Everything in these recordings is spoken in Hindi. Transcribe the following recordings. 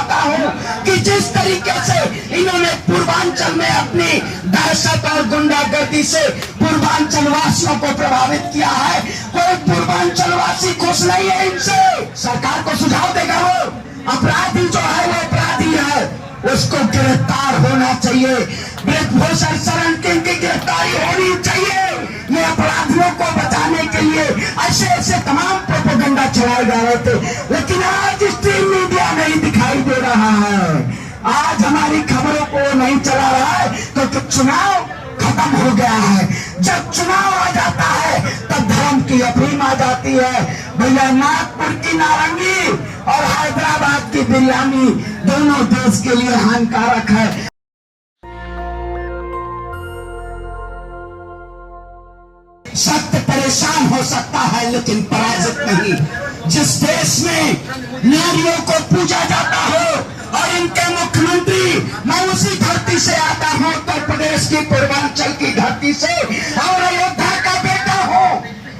चाहता हूँ कि जिस तरीके से इन्होंने पूर्वांचल में अपनी दहशत और गुंडागर्दी से पूर्वांचल वासियों को प्रभावित किया है, कोई पूर्वांचल वासी खुश नहीं है इनसे। सरकार को सुझाव देगा वो अपराधी जो है वो अपराधी है, उसको गिरफ्तार होना चाहिए। ब्रजभूषण शरण सिंह की गिरफ्तारी होनी चाहिए। ये अपराधियों को बचाने के लिए ऐसे ऐसे तमाम प्रोपेगेंडा चलाए जा रहे थे, लेकिन आज स्ट्रीम मीडिया नहीं दिखाई दे रहा है। आज हमारी खबरों को नहीं चला रहा है क्योंकि चुनाव खत्म हो गया है। जब चुनाव आ जाता है तब धर्म की अफीम आ जाती है। भैया नागपुर की नारंगी और हैदराबाद की बिरयानी दोनों देश के लिए हानिकारक है। सत्य परेशान हो सकता है लेकिन पराजित नहीं। जिस देश में नारियों को पूजा जाता हो और इनके मुख्यमंत्री, मैं उसी धरती से आता हूं, उत्तर प्रदेश की पूर्वांचल की धरती से, और अयोध्या का बेटा हूं।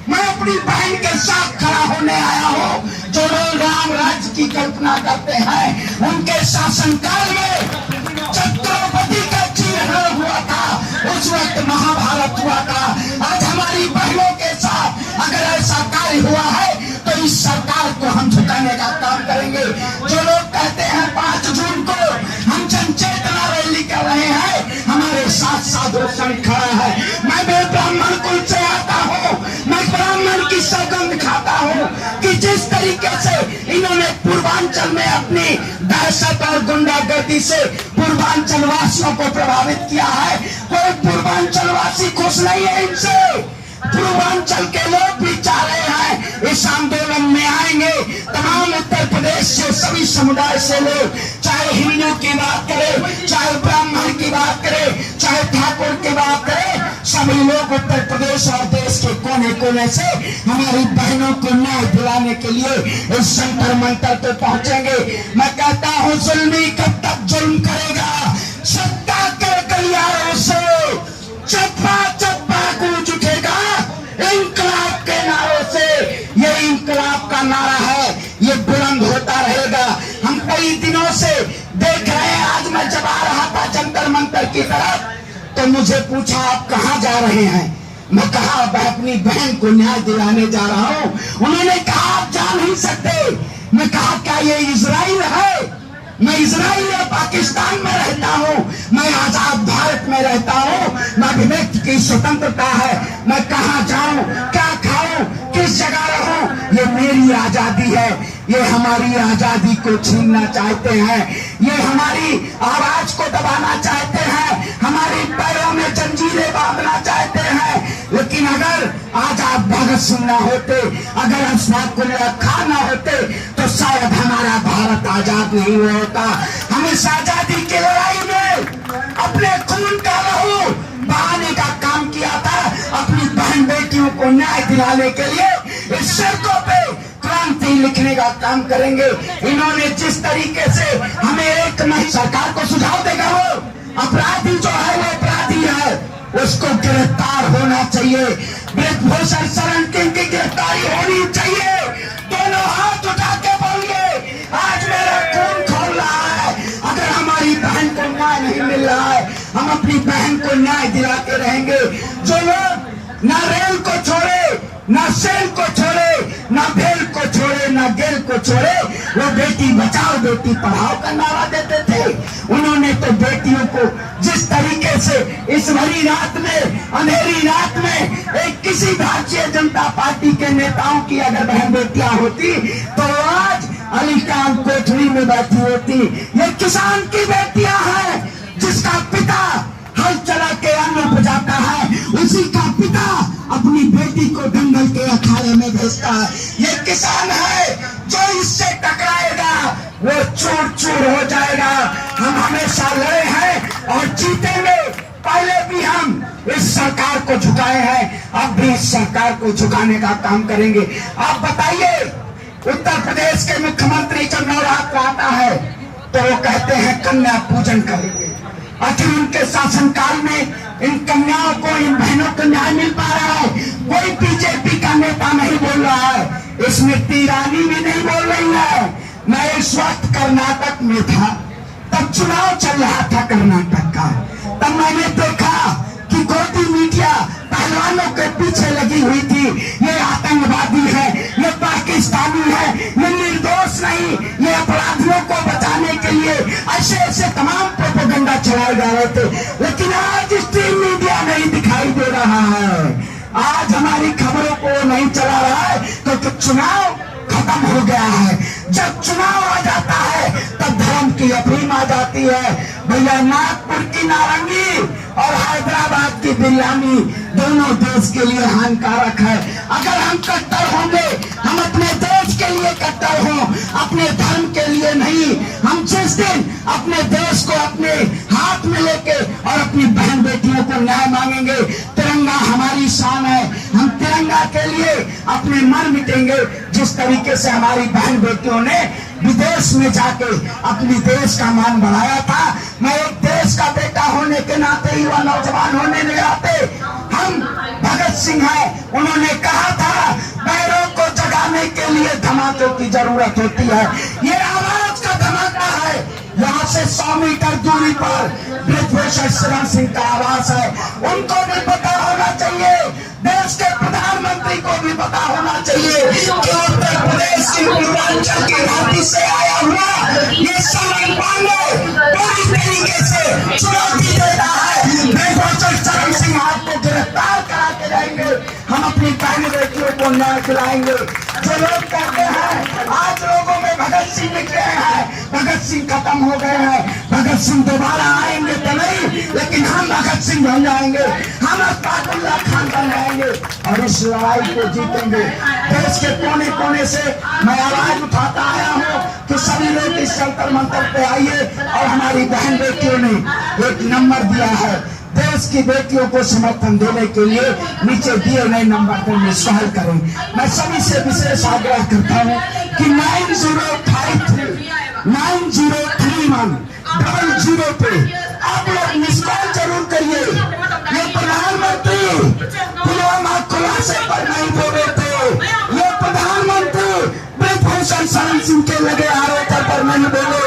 मैं अपनी बहन के साथ खड़ा होने आया हूं। जो लोग राम राज्य की कल्पना करते हैं, उनके शासनकाल में छत्रपति का चीरहरण हुआ था, उस वक्त महाभारत हुआ था। आज हमारी बहनों के साथ अगर ऐसा कार्य हुआ है तो इस सरकार को हम झुकाने का काम करेंगे। जो लोग कहते हैं 5 जून को हम जनचेतना रैली कर रहे हैं, हमारे साथ साधु संत खड़ा है। मैं भी ब्राह्मण कुल से आता हूँ, मैं ब्राह्मण की सौगंध खाता हूँ कि जिस तरीके से इन्होंने पूर्वांचल में अपनी दहशत और गुंडागर्दी से पूर्वांचल वासियों को प्रभावित किया है, कोई पूर्वांचल वासी खुश नहीं है इनसे। पूर्वांचल के लोग भी चाह रहे हैं इस आंदोलन में आएंगे। तमाम उत्तर प्रदेश से सभी समुदाय से लोग, चाहे हिंदू की बात करें, चाहे ब्राह्मण की बात करें, चाहे ठाकुर की बात करें, सभी लोग उत्तर प्रदेश और देश के कोने कोने से हमारी बहनों को न्याय दिलाने के लिए इस जंतर मंतर पे पहुंचेंगे। मैं कहता हूँ जुल्मी कब तक जुल्म करेगा? सत्ता के गलियारों से चप्पा चप्पा गूंज उठेगा इंकलाब के नारों से। ये इंकलाब का नारा है, ये बुलंद होता रहेगा। हम कई दिनों से देख रहे हैं। आज मैं जब आ रहा था जंतर मंतर की तरफ तो मुझे पूछा आप कहाँ जा रहे हैं? मैं कहा मैं अपनी बहन को न्याय दिलाने जा रहा हूँ। उन्होंने कहा आप जा नहीं सकते। मैं कहा क्या ये इजराइल है? मैं इजराइल या पाकिस्तान में रहता हूँ, मैं आजाद भारत में रहता हूँ, मैं अभिव्यक्ति की स्वतंत्रता है। मैं कहाँ जाऊँ, क्या खाऊं, किस जगह रहूं, ये मेरी आजादी है। ये हमारी आजादी को छीनना चाहते हैं, ये हमारी आवाज को दबाना चाहते हैं, हमारी पैरों में जंजीरें बांधना चाहते हैं। लेकिन अगर आजाद भगत सिंह ना होते, अगर अशफाक उल्लाह खान ना होते तो शायद हमारा भारत आजाद नहीं होता। हम इस आजादी की लड़ाई में अपने खून का लहू बहाने का काम किया था। अपनी बहन बेटियों को न्याय दिलाने के लिए इस सड़कों पे क्रांति लिखने का काम करेंगे। इन्होंने जिस तरीके से हमें एक नहीं, सरकार को सुझाव देगा वो अपराधी जो है वो अपराधी है, उसको गिरफ्तार होना चाहिए। ब्रजभूषण शरण सिंह की गिरफ्तारी होनी चाहिए। दोनों हाथ उठा के बोलिए आज मेरा खून खोल रहा है। अगर हमारी बहन को न्याय नहीं मिल रहा है, हम अपनी बहन को न्याय दिलाते रहेंगे। जो लोग ना रेल को छोड़े, ना सेल को छोड़े, ना भेल को छोड़े, ना गेल को छोड़े, वो बेटी बचाओ बेटी पढ़ाओ का नारा देते थे। उन्होंने तो बेटियों को जिस तरीके से इस भरी रात में, अंधेरी रात में, एक किसी भारतीय जनता पार्टी के नेताओं की अगर बहन बेटियां होती तो आज अलीकान कोठरी में बैठी होती। ये किसान की बेटियां हैं जिसका पिता हल चला के अन्न उपजाता है, उसी का पिता अपनी बेटी को दंगल के अखाड़े में भेजता है। ये किसान है जो इससे टकराएगा वो चूर चूर हो जाएगा। हम हमेशा लड़े हैं और जीतेंगे। पहले भी हम इस सरकार को झुकाए हैं, अब भी इस सरकार को झुकाने का काम करेंगे। आप बताइए, उत्तर प्रदेश के मुख्यमंत्री जब नवरात्र आता है तो वो कहते हैं कन्या पूजन करेंगे। आखिर उनके शासनकाल में इन कन्याओं को, इन बहनों को न्याय मिल पा रहा है? कोई बीजेपी का नेता नहीं बोल रहा है, स्मृति ईरानी भी नहीं बोल रही है, मैं इस वक्त कर्नाटक में था, तब चुनाव चल रहा था कर्नाटक का। तब मैंने देखा कि गोदी मीडिया पहलवानों के पीछे लगी हुई थी, ये आतंकवादी है, ये पाकिस्तानी है, ये निर्दोष नहीं, ये अपराधियों को बचाने के लिए ऐसे ऐसे तमाम प्रोपेगेंडा चलाए जा रहे थे। लेकिन आज स्ट्रीम मीडिया नहीं दिखाई दे रहा है, आज हमारी खबरों को नहीं चला रहा है, क्योंकि चुनाव खत्म हो गया है। जब चुनाव आ जाता है तब धर्म की अफीम आ जाती है। भैया नागपुर की नारंगी और हैदराबाद की बिरयानी दोनों देश के लिए हानिकारक है। अगर हम कट्टर होंगे, हम अपने देश के लिए कट्टर हों, अपने धर्म के लिए नहीं। हम जिस दिन अपने देश को अपने हाथ में लेके और अपनी बहन बेटियों को न्याय मांगेंगे, तिरंगा हमारी शान है, हम तिरंगा के लिए अपने मर मिटेंगे। जिस तरीके से हमारी बहन बेटियों ने विदेश में जाके अपनी देश का मान बढ़ाया था, मैं एक देश का बेटा होने के नाते, युवा नौजवान होने के नाते, हम भगत सिंह हैं, उन्होंने कहा था पैरों को जगाने के लिए धमाके की जरूरत होती है। ये आवाज का धमाका है। यहाँ से 100 मीटर दूरी पर ब्रिजभूषण शरण सिंह का आवाज है। उनको भी पता होना चाहिए, देश के प्रधानमंत्री को भी पता होना चाहिए कि उत्तर प्रदेश की पूर्वांचल की घाटी से आया हुआ ये शरण पांडे पूरी तरीके से चुनौती देता है। ब्रिजभूषण शरण सिंह आपको गिरफ्तार करा के जाएंगे, हम अपनी बहन बेटियों को न्याय दिलाएंगे। जो लोग कहते हैं आज लोगों में भगत सिंह निकले हैं, भगत सिंह खत्म हो गए हैं, भगत सिंह दोबारा आएंगे तो नहीं, लेकिन हम भगत सिंह बन जाएंगे, हम अस्ताकुल्ला खान बन जाएंगे और इस लड़ाई को जीतेंगे। देश के कोने कोने से मैं आवाज उठाता आया हूँ कि सभी लोग इस जंतर मंतर पे आइए और हमारी बहन बेटियों ने एक नंबर दिया है। देश की बेटियों को समर्थन देने के लिए नीचे दिए गए नंबर पर मिस कॉल करें। मैं सभी से विशेष आग्रह करता हूँ कि 9053103100 पे आप लोग मिस कॉल जरूर करिए। ये प्रधानमंत्री पुलवामा खुलासे पर नहीं बोले थे, ये प्रधानमंत्री ब्रिजभूषण शरण सिंह के लगे आरोपों पर नहीं बोले,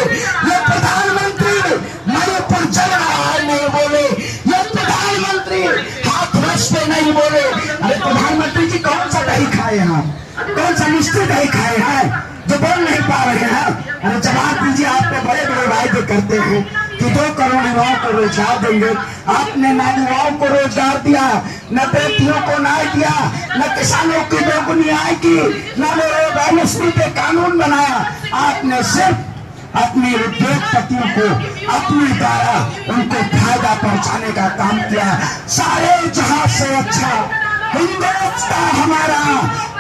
ये प्रधानमंत्री मणिपुर चल रहा है नहीं बोले, ये प्रधानमंत्री हाथरस पे नहीं बोले। अरे प्रधानमंत्री जी कौन सा दही खाए हैं, कौन सा मिष्टी दही खाए हैं जो बोल नहीं पा रहे हैं? अरे जवाब दीजिए। आप तो बड़े बड़े वायदे करते हैं कि 2 करोड़ युवाओं को रोजगार देंगे, आपने न युवाओं को रोजगार दिया, न बेटियों को न्याय दिया, न किसानों की दोगुनी आय की, न एमएसपी पे कानून बनाया। आपने सिर्फ अपने उद्योगपतियों को अपने द्वारा उनको फायदा पहुंचाने का काम किया। सारे जहां से अच्छा हिंदुस्तान हमारा,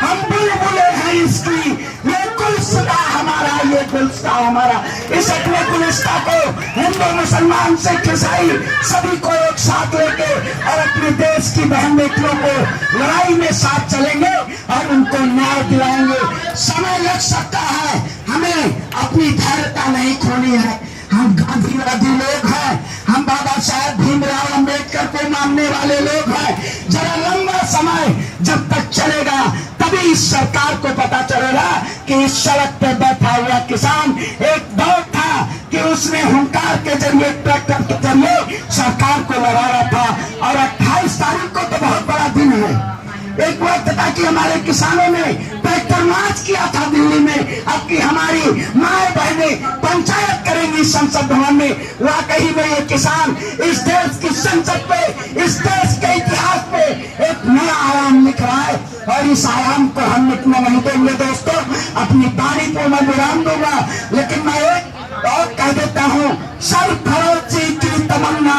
हम बुलबुले हैं इसकी, ये गुलसिता हमारा, ये गुलसिता हमारा। इस अपने गुलसिता को हिंदू मुसलमान सिख ईसाई सभी को एक साथ लेके और अपने देश की बहन बेटियों को लड़ाई में साथ चलेंगे और उनको न्याय दिलाएंगे। समय लग सकता है, हमें अपनी धैर्यता नहीं खोनी है। हम गांधीवादी लोग हैं, हम बाबा साहेब भीमराव अंबेडकर को मानने वाले लोग हैं। जरा लंबा समय जब तक चलेगा तभी इस सरकार को पता चलेगा कि इस सड़क पे बैठा हुआ किसान एक दौर था कि उसने हुंकार के जरिए, ट्रैक्टर के जरिए सरकार को लड़ा रहा था। और 28 तारीख को तो बहुत बड़ा दिन है। एक वक्त था कि हमारे किसानों ने ट्रैक्टर मार्च किया था दिल्ली में, अब की हमारी माए बहनें पंचायत करेंगी संसद भवन में। वाकई में ये किसान इस देश की संसद पे, इस देश के इतिहास पे एक नया आयाम लिख रहा है और इस आयाम को हम मिटने नहीं देंगे। दोस्तों, अपनी बारी को मैं विराम दूंगा, लेकिन मैं एक और कह देता हूँ, सरफरोशी की तमन्ना,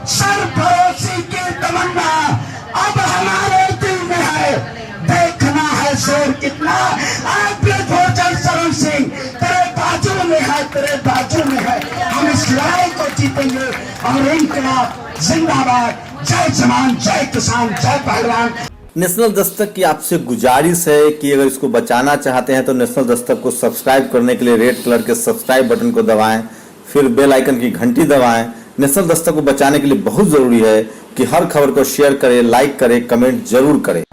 सरफरोशी की तमन्ना अब हमारे दिल में है। देखना है जोर कितना, ब्रिजभूषण शरण सिंह तेरे बाजू में है, तेरे बाजू में है। हम इस लड़ाई को जीतेंगे और इनकलाब जिंदाबाद। जय जवान, जय किसान, जय पहलवान। नेशनल दस्तक की आपसे गुजारिश है कि अगर इसको बचाना चाहते हैं तो नेशनल दस्तक को सब्सक्राइब करने के लिए रेड कलर के सब्सक्राइब बटन को दबाएं, फिर बेल आइकन की घंटी दबाएं। नेशनल दस्तक को बचाने के लिए बहुत जरूरी है कि हर खबर को शेयर करें, लाइक करें, कमेंट जरूर करें।